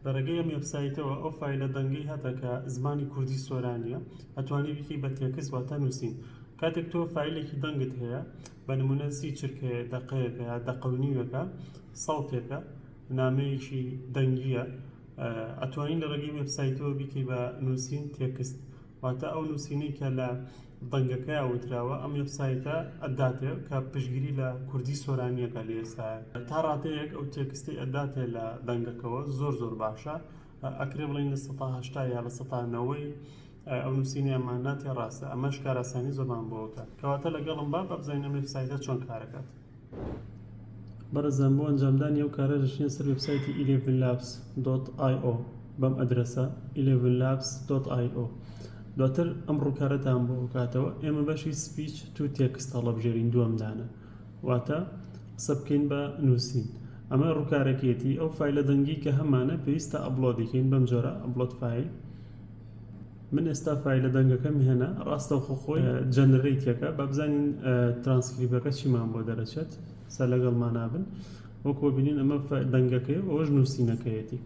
لەڕێگەی ئەم وێبسایتەوە ئەو فایلە دەنگەی هاتە کە زمانی کوردی سۆرانیە ئەتوانی بکەی بە تێکست واتە نووسین. کاتێک تۆ فایلێکی دەنگت هەیە بە نمونە 30 چرکەیە دەقەیەکە یا دەقە و نیوەکە سەڵتێکە نامەیەکی دەنگیە ئەتوانین لە ڕێگەی وێبسایتەوە بکەی بە نووسین تێکست واتە ئەو نووسینەی کە لە دەنگەکەی ئاوتراوە ئەم وێبسایتە ئەداتێ کە پشتگیری لە کوردی سۆرانیەکە لە ئێستا تا ڕاتەیەک ئەو تێکستی ئەداتێ لە دەنگەکەەوە زۆر باشە ئەکرێ بڵین لە 180 یا لە 190 ئەو نووسینی ئەماناتی ڕاستە ئەمەش کاراسانی زۆرمان بۆکە کەواتە لەگەڵم با بەبزانین وێبسایتە چۆن کارەکات. بەڕێزان بۆ ئەنجامدانی ئەو کارە دەچینە سەر وێبسایتی 11labs.io بەم ئەدرەسە 11labs.io. دواتر ئەم ڕووکارەتان بۆ کاتەوە ئێمە بەشی سپیچ تو تێکست هەڵەبژێرین دووەمدانە واتە قسە بکەین بە نووسین. ئەمە ڕووکارەکێتی ئەو فایلە دەنگی کە هەمانە پێویستە ئەپلۆدیکەین بەم جۆرە ئەپلۆد فایل. من ئێستا فایلە دەنگەکەم هێنا ڕاستەوخۆ خۆی جەنەرەیتەکە بە بزانین ترانسکریبەکە چیمان بۆ دەرەچێت سە لەگەڵمان نابن وەکو بینین ئەمە دەنگەکەی ئەوەش نووسینەکەیەتی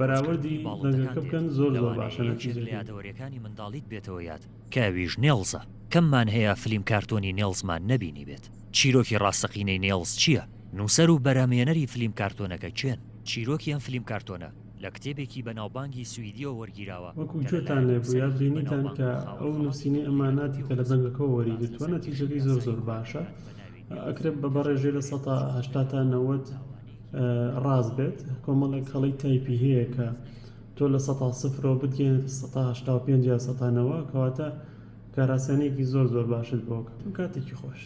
بەراوردی دەنگەکە بکەن زۆر باشە لە یادەوەریەکانی منداڵیت بێتەوە یاد کاویژ نێڵزە کەممان هەیە فلیم کارتۆنی نێڵزمان نەبینی بێت. چیرۆکی ڕاستەقینەی نێڵز چییە؟ نووسەر و بەرامێنەری فلیم کارتۆنەکە چێن؟ چیرۆکی ئەم فلیم کارتۆنە لە کتێبێکی بەناوبانگی سویدیەوە وەرگیراوە وەکو جۆتان لێبووە بینیتان کە ئەو نووسینی ئەماناتی کە لە دەنگەکەەوە وەریگرتووە نەتیجەکەی زۆر باشە ئەکرێت بە بەڕێژێ لە 180 تا 90 ڕاست بێت کۆمەڵێک هەڵی تایپی هەیە کە تۆ لە 100 بتگەێنێت 185 یا 190 کەواتە کاراسانێکی زۆر باشت بۆکە کاتێکی خۆش.